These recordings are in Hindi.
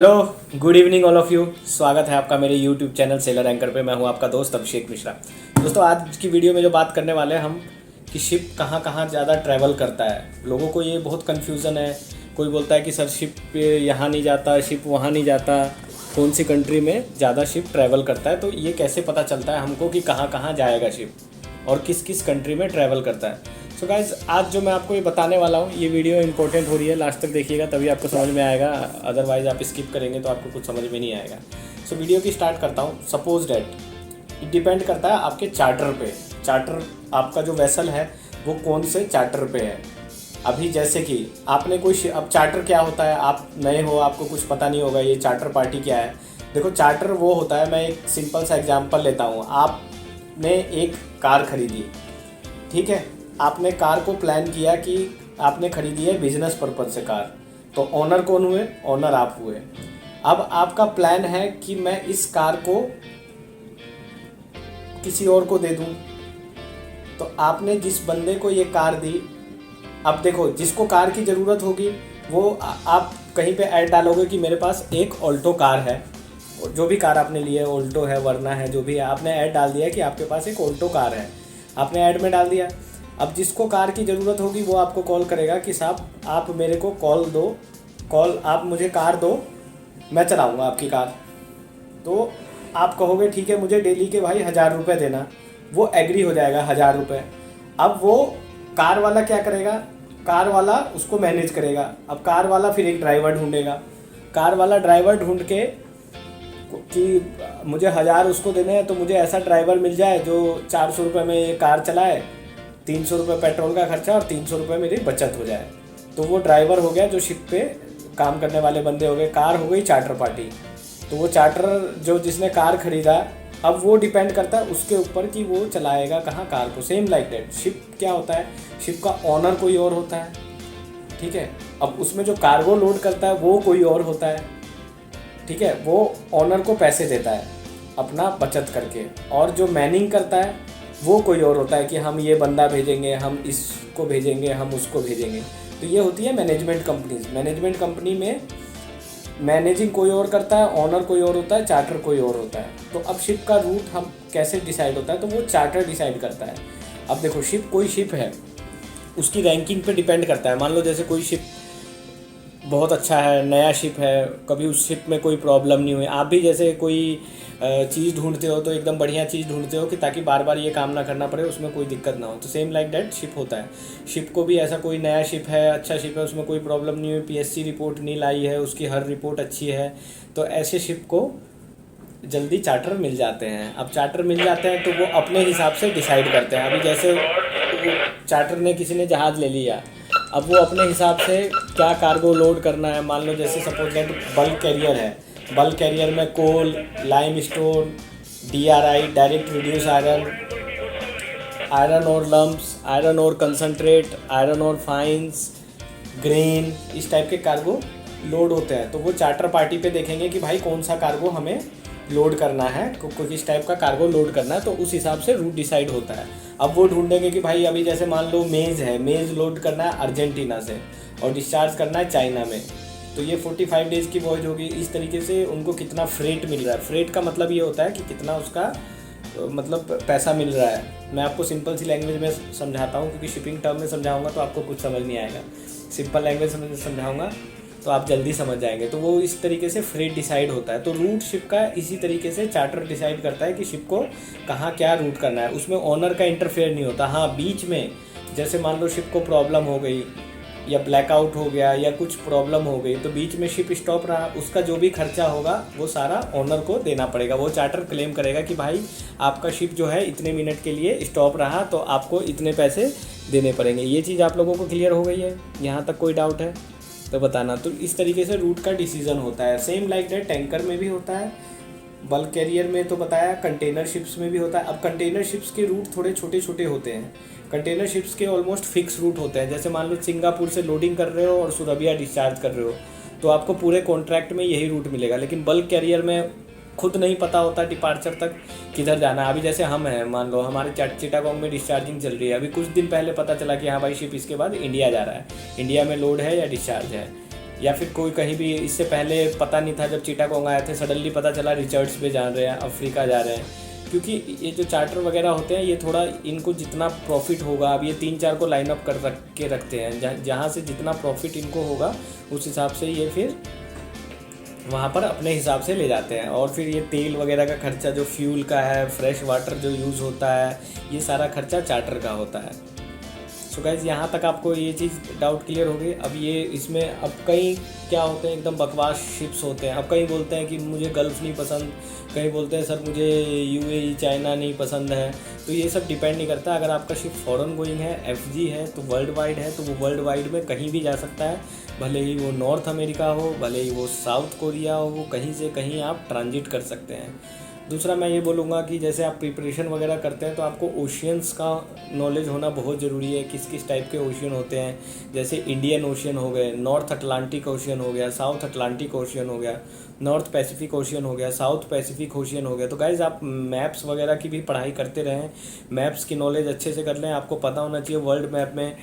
Hello, good evening all of you. स्वागत है आपका मेरे यूट्यूब चैनल सेलर एंकर पे। मैं हूं आपका दोस्त अभिषेक मिश्रा। दोस्तों, आज की वीडियो में जो बात करने वाले हैं हम कि शिप कहां कहां ज़्यादा ट्रैवल करता है। लोगों को ये बहुत कन्फ्यूज़न है। कोई बोलता है कि सर शिप यहाँ नहीं जाता, शिप वहाँ नहीं जाता, कौन सी कंट्री में ज़्यादा शिप ट्रैवल करता है। तो ये कैसे पता चलता है हमको कि कहाँ कहाँ जाएगा शिप और किस किस कंट्री में ट्रैवल करता है। सो गाइज, आज जो मैं आपको ये बताने वाला हूँ, ये वीडियो इंपॉर्टेंट हो रही है। लास्ट तक देखिएगा तभी आपको समझ में आएगा, अदरवाइज़ आप स्किप करेंगे तो आपको कुछ समझ में नहीं आएगा। सो वीडियो की स्टार्ट करता हूँ। सपोज डैट इट डिपेंड करता है आपके चार्टर पे। चार्टर, आपका जो वेसल है वो कौन से चार्टर पे है। अभी जैसे कि आपने कोई, अब चार्टर क्या होता है, आप नए हो, आपको कुछ पता नहीं होगा ये चार्टर पार्टी क्या है। देखो, चार्टर वो होता है, मैं एक सिंपल सा एग्जांपल लेता हूँ। आपने एक कार खरीदी, ठीक है। आपने कार को प्लान किया कि आपने खरीदी है बिजनेस पर्पज़ से कार, तो ओनर कौन हुए? ओनर आप हुए। अब आपका प्लान है कि मैं इस कार को किसी और को दे दूं। तो आपने जिस बंदे को ये कार दी, अब देखो, जिसको कार की ज़रूरत होगी वो आप कहीं पे ऐड डालोगे कि मेरे पास एक ऑल्टो कार है। जो भी कार आपने ली है, ऑल्टो है, वरना है, जो भी है, आपने ऐड डाल दिया कि आपके पास एक ऑल्टो कार है, आपने ऐड में डाल दिया। अब जिसको कार की ज़रूरत होगी वो आपको कॉल करेगा कि साहब आप मेरे को आप मुझे कार दो, मैं चलाऊँगा आपकी कार। तो आप कहोगे ठीक है, मुझे डेली के भाई 1000 रुपये देना। वो एग्री हो जाएगा 1000 रुपये। अब वो कार वाला क्या करेगा? कार वाला उसको मैनेज करेगा। अब कार वाला फिर एक ड्राइवर ढूंढेगा। कार वाला ड्राइवर ढूंढ के कि मुझे 1000 उसको देने हैं, तो मुझे ऐसा ड्राइवर मिल जाए जो 400 रुपये में ये कार चलाए, 300 रुपये पेट्रोल का खर्चा और 300 रुपये मेरी बचत हो जाए। तो वो ड्राइवर हो गया, जो शिप पे काम करने वाले बंदे हो गए। कार हो गई चार्टर पार्टी। तो वो चार्टर जो जिसने कार खरीदा, अब वो डिपेंड करता है उसके ऊपर कि वो चलाएगा कहाँ कार को। सेम लाइक दैट शिप क्या होता है, शिप का ओनर कोई और होता है, ठीक है। अब उसमें जो कार्गो लोड करता है वो कोई और होता है, ठीक है। वो ओनर को पैसे देता है अपना बचत करके, और जो मैनिंग करता है वो कोई और होता है कि हम ये बंदा भेजेंगे, हम इसको भेजेंगे, हम उसको भेजेंगे। तो ये होती है मैनेजमेंट कंपनीज। मैनेजमेंट कंपनी में मैनेजिंग कोई और करता है, ओनर कोई और होता है, चार्टर कोई और होता है। तो अब शिप का रूट हम कैसे डिसाइड होता है, तो वो चार्टर डिसाइड करता है। अब देखो, कोई शिप है, उसकी रैंकिंग पे डिपेंड करता है। मान लो जैसे कोई शिप बहुत अच्छा है, नया शिप है, कभी उस शिप में कोई प्रॉब्लम नहीं हुई। आप भी जैसे कोई चीज़ ढूंढते हो तो एकदम बढ़िया चीज़ ढूंढते हो कि ताकि बार बार ये काम ना करना पड़े, उसमें कोई दिक्कत ना हो। तो सेम लाइक दैट शिप होता है। शिप को भी ऐसा कोई नया शिप है, अच्छा शिप है, उसमें कोई प्रॉब्लम नहीं हुई, पीएससी रिपोर्ट नहीं लाई है, उसकी हर रिपोर्ट अच्छी है, तो ऐसे शिप को जल्दी चार्टर मिल जाते हैं। अब चार्टर मिल जाते हैं तो वो अपने हिसाब से डिसाइड करते हैं। अभी जैसे चार्टर ने, किसी ने जहाज़ ले लिया, अब वो अपने हिसाब से क्या कार्गो लोड करना है। मान लो जैसे सपोज दैट बल्क कैरियर है, बल्क कैरियर में coal, limestone, DRI, direct reduce iron, iron ore lumps, iron ore concentrate, iron ore fines, grain, इस टाइप के कार्गो लोड होते हैं। तो वो चार्टर पार्टी पे देखेंगे कि भाई कौन सा कार्गो हमें लोड करना है, किस टाइप का कार्गो लोड करना है, तो उस हिसाब से रूट डिसाइड होता है। अब वो ढूंढेंगे कि भाई अभी जैसे मान लो मेज़ है, मेज़ लोड करना है अर्जेंटीना से और डिस्चार्ज करना है चाइना में, तो ये 45 डेज़ की वॉयज होगी। इस तरीके से उनको कितना फ्रेट मिल रहा है। फ्रेट का मतलब ये होता है कि कितना उसका मतलब पैसा मिल रहा है। मैं आपको सिंपल सी लैंग्वेज में समझाता हूँ, क्योंकि शिपिंग टर्म में समझाऊंगा तो आपको कुछ समझ नहीं आएगा। सिंपल लैंग्वेज में समझाऊंगा तो आप जल्दी समझ जाएंगे। तो वो इस तरीके से फ्रेट डिसाइड होता है। तो रूट शिप का इसी तरीके से चार्टर डिसाइड करता है कि शिप को कहाँ क्या रूट करना है। उसमें ओनर का इंटरफेयर नहीं होता। हाँ, बीच में जैसे मान लो शिप को प्रॉब्लम हो गई या ब्लैकआउट हो गया या कुछ प्रॉब्लम हो गई, तो बीच में शिप स्टॉप रहा, उसका जो भी खर्चा होगा वो सारा ओनर को देना पड़ेगा। वो चार्टर क्लेम करेगा कि भाई आपका शिप जो है इतने मिनट के लिए स्टॉप रहा, तो आपको इतने पैसे देने पड़ेंगे। ये चीज़ आप लोगों को क्लियर हो गई है? यहाँ तक कोई डाउट है तो बताना। तो इस तरीके से रूट का डिसीजन होता है। सेम लाइक दैट टैंकर में भी होता है, बल्क कैरियर में तो बताया, कंटेनर शिप्स में भी होता है। अब कंटेनर शिप्स के रूट थोड़े छोटे छोटे होते हैं। कंटेनर शिप्स के ऑलमोस्ट फिक्स रूट होते हैं। जैसे मान लो सिंगापुर से लोडिंग कर रहे हो और सुरबिया डिस्चार्ज कर रहे हो, तो आपको पूरे कॉन्ट्रैक्ट में यही रूट मिलेगा। लेकिन बल्क कैरियर में खुद नहीं पता होता डिपार्चर तक किधर जाना है। अभी जैसे हम हैं, मान लो हमारे चिटागोंग में डिस्चार्जिंग चल रही है, अभी कुछ दिन पहले पता चला कि हाँ भाई शिप इसके बाद इंडिया जा रहा है, इंडिया में लोड है या डिस्चार्ज है। या फिर कोई कहीं भी इससे पहले पता नहीं था, जब चिटागोंग आए थे सडनली पता चला रिचर्ड्स पे जा रहे हैं, अफ्रीका जा रहे हैं। क्योंकि ये जो चार्टर वगैरह होते हैं ये थोड़ा इनको जितना प्रॉफिट होगा, अब ये 3-4 को लाइन अप कर रख के रखते हैं, जहाँ से जितना प्रॉफिट इनको होगा उस हिसाब से ये फिर वहाँ पर अपने हिसाब से ले जाते हैं। और फिर ये तेल वगैरह का खर्चा, जो फ्यूल का है, फ्रेश वाटर जो यूज़ होता है, ये सारा खर्चा चार्टर का होता है। सो गाइज यहाँ तक आपको ये चीज़ डाउट क्लियर हो गई। अब ये इसमें अब कई क्या होते हैं, एकदम बकवास शिप्स होते हैं। अब कई बोलते हैं कि मुझे गल्फ़ नहीं पसंद, कई बोलते हैं सर मुझे यूएई चाइना नहीं पसंद है। तो ये सब डिपेंड नहीं करता। अगर आपका शिप फॉरेन गोइंग है, एफजी है, तो वर्ल्ड वाइड है, तो वो वर्ल्ड वाइड में कहीं भी जा सकता है। भले ही वो नॉर्थ अमेरिका हो, भले ही वो साउथ कोरिया हो, कहीं से कहीं आप ट्रांजिट कर सकते हैं। दूसरा मैं ये बोलूँगा कि जैसे आप प्रिपरेशन वगैरह करते हैं तो आपको ओशियंस का नॉलेज होना बहुत ज़रूरी है, किस किस टाइप के ओशियन होते हैं। जैसे इंडियन ओशियन हो गए, नॉर्थ अटलांटिक ओशियन हो गया, साउथ अटलांटिक ओशियन हो गया, नॉर्थ पैसिफिक ओशियन हो गया, साउथ पैसिफिक ओशियन हो गया। तो गाइज़ आप मैप्स वगैरह की भी पढ़ाई करते रहें, मैप्स की नॉलेज अच्छे से कर लें। आपको पता होना चाहिए वर्ल्ड मैप में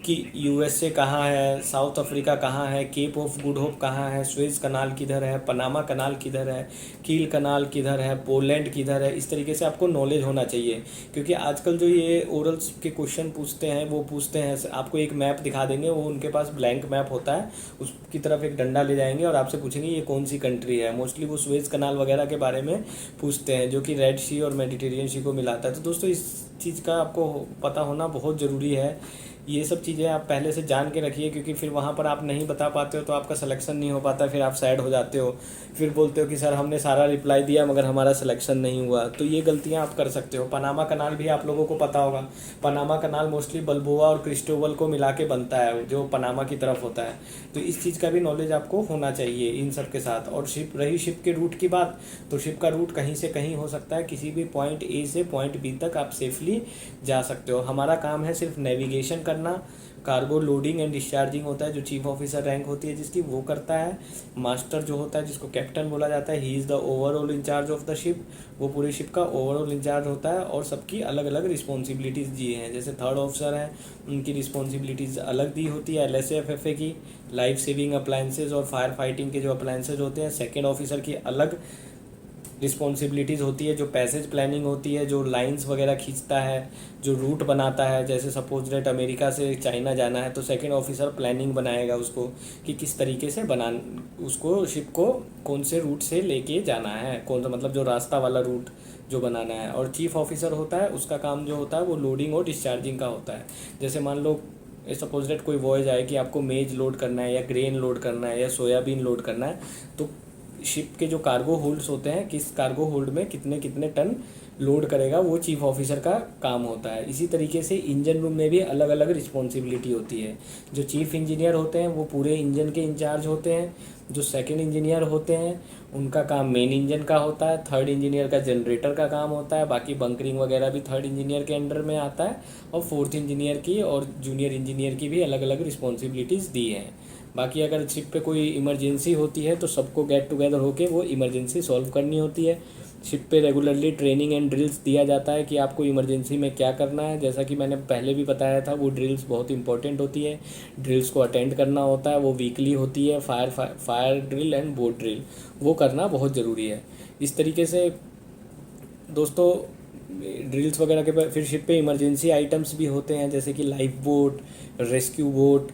कि यूएसए कहाँ है, साउथ अफ्रीका कहाँ है, केप ऑफ गुड होप कहाँ है, स्वेज कनाल किधर है, पनामा कनाल किधर है, कील कनाल किधर है, पोलैंड किधर है। इस तरीके से आपको नॉलेज होना चाहिए। क्योंकि आजकल जो ये ओरल्स के क्वेश्चन पूछते हैं, वो पूछते हैं आपको एक मैप दिखा देंगे, वो उनके पास ब्लैंक मैप होता है, उसकी तरफ एक डंडा ले जाएंगे और आपसे पूछेंगे ये कौन सी कंट्री है। मोस्टली वो स्वेज कनाल वगैरह के बारे में पूछते हैं, जो कि रेड सी और मेडिटेरियन सी को मिलाता है। तो दोस्तों इस चीज़ का आपको पता होना बहुत ज़रूरी है। ये सब चीज़ें आप पहले से जान के रखिए, क्योंकि फिर वहाँ पर आप नहीं बता पाते हो तो आपका सिलेक्शन नहीं हो पाता, फिर आप सैड हो जाते हो, फिर बोलते हो कि सर हमने सारा रिप्लाई दिया मगर हमारा सिलेक्शन नहीं हुआ। तो ये गलतियाँ आप कर सकते हो। पनामा कनाल भी आप लोगों को पता होगा, पनामा कनाल मोस्टली बल्बोआ और क्रिस्टोबल को मिला के बनता है, जो पनामा की तरफ होता है। तो इस चीज़ का भी नॉलेज आपको होना चाहिए इन सब के साथ। और शिप के रूट की बात, तो शिप का रूट कहीं से कहीं हो सकता है, किसी भी पॉइंट ए से पॉइंट बी तक आप सेफली जा सकते हो। हमारा काम है सिर्फ नेविगेशन करना। कार्गो लोडिंग एंड डिस्चार्जिंग होता है, जो चीफ ऑफिसर रैंक होती है जिसकी, वो करता है। मास्टर जो होता है, जिसको कैप्टन बोला जाता है, he is the overall in charge of the ship, वो पूरे शिप का ओवरऑल इंचार्ज होता है। और सबकी अलग अलग रिस्पॉन्सिबिलिटीज़ दी हैं। जैसे थर्ड ऑफिसर हैं, उनकी रिस्पॉन्सिबिलिटीज़ अलग दी होती है LSA-FFA की, लाइफ सेविंग अप्लायंसेज और फायर फाइटिंग के जो अप्लायंसेज होते हैं। सेकेंड ऑफिसर की अलग रिस्पॉन्सिबिलिटीज़ होती है, जो पैसेज प्लानिंग होती है, जो लाइंस वगैरह खींचता है, जो रूट बनाता है। जैसे सपोज दैट अमेरिका से चाइना जाना है, तो सेकंड ऑफिसर प्लानिंग बनाएगा उसको कि किस तरीके से उसको शिप को कौन से रूट से लेके जाना है, कौन सा मतलब जो रास्ता वाला रूट जो बनाना है। और चीफ ऑफिसर होता है, उसका काम जो होता है वो लोडिंग और डिस्चार्जिंग का होता है। जैसे मान लो सपोज दैट कोई वॉयज आए कि आपको मेज लोड करना है, या ग्रेन लोड करना है, या सोयाबीन लोड करना है, तो शिप के जो कार्गो होल्ड्स होते हैं, किस कार्गो होल्ड में कितने कितने टन लोड करेगा, वो चीफ ऑफिसर का काम होता है। इसी तरीके से इंजन रूम में भी अलग अलग रिस्पॉन्सिबिलिटी होती है। जो चीफ इंजीनियर होते हैं वो पूरे इंजन के इंचार्ज होते हैं। जो सेकंड इंजीनियर होते हैं उनका काम मेन इंजन का होता है। थर्ड इंजीनियर का जनरेटर का काम होता है। बाकी बंकरिंग वगैरह भी थर्ड इंजीनियर के अंडर में आता है। और फोर्थ इंजीनियर की और जूनियर इंजीनियर की भी अलग अलग रिस्पॉन्सिबिलिटीज़ दी हैं। बाकी अगर शिप पे कोई इमरजेंसी होती है तो सबको गेट टुगेदर होके वो इमरजेंसी सॉल्व करनी होती है। शिप पे रेगुलरली ट्रेनिंग एंड ड्रिल्स दिया जाता है कि आपको इमरजेंसी में क्या करना है। जैसा कि मैंने पहले भी बताया था, वो ड्रिल्स बहुत इंपॉर्टेंट होती है। ड्रिल्स को अटेंड करना होता है, वो वीकली होती है। Fire drill and boat drill वो करना बहुत ज़रूरी है। इस तरीके से दोस्तों ड्रिल्स वगैरह के फिर शिप पे इमरजेंसी आइटम्स भी होते हैं, जैसे कि life boat, rescue boat,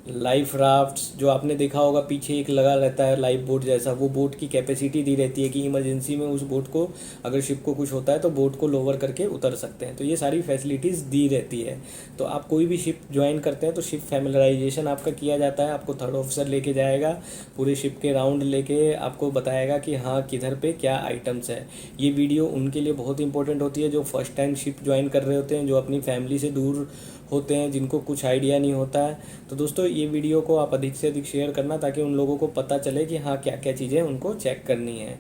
life rafts. जो आपने देखा होगा पीछे एक लगा रहता है लाइफ बोट जैसा, वो बोट की कैपेसिटी दी रहती है कि इमरजेंसी में उस बोट को, अगर शिप को कुछ होता है तो बोट को लोवर करके उतर सकते हैं। तो ये सारी फैसिलिटीज़ दी रहती है। तो आप कोई भी शिप ज्वाइन करते हैं तो शिप फैमिलराइजेशन आपका किया जाता है। आपको थर्ड ऑफिसर लेके जाएगा, पूरे शिप के राउंड लेके आपको बताएगा कि हाँ किधर पे क्या आइटम्स है। ये वीडियो उनके लिए बहुत इंपॉर्टेंट होती है जो फर्स्ट टाइम शिप ज्वाइन कर रहे होते हैं, जो अपनी फैमिली से दूर होते हैं, जिनको कुछ आइडिया नहीं होता है। तो दोस्तों ये वीडियो को आप अधिक से अधिक शेयर करना, ताकि उन लोगों को पता चले कि हाँ क्या क्या चीज़ें उनको चेक करनी है।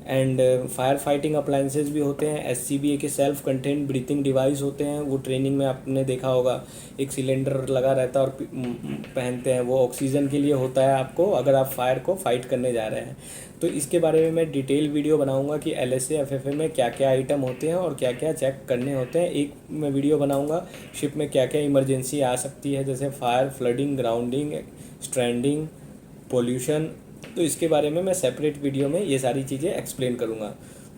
एंड फायर फाइटिंग अप्लायंसेज भी होते हैं। SCBA के सेल्फ कंटेंट ब्रीथिंग डिवाइस होते हैं। वो ट्रेनिंग में आपने देखा होगा, एक सिलेंडर लगा रहता है और पहनते हैं, वो ऑक्सीजन के लिए होता है आपको, अगर आप फायर को फाइट करने जा रहे हैं। तो इसके बारे में मैं डिटेल वीडियो बनाऊंगा कि LSA-FFA में क्या क्या आइटम होते हैं और क्या क्या चेक करने होते हैं। एक मैं वीडियो बनाऊंगा शिप में क्या क्या इमरजेंसी आ सकती है, जैसे fire, flooding, grounding, stranding, pollution, तो इसके बारे में मैं सेपरेट वीडियो में ये सारी चीज़ें एक्सप्लेन करूँगा।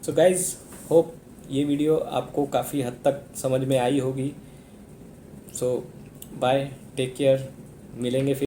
सो गाइज़, होप ये वीडियो आपको काफ़ी हद तक समझ में आई होगी। सो बाय, टेक केयर, मिलेंगे फिर।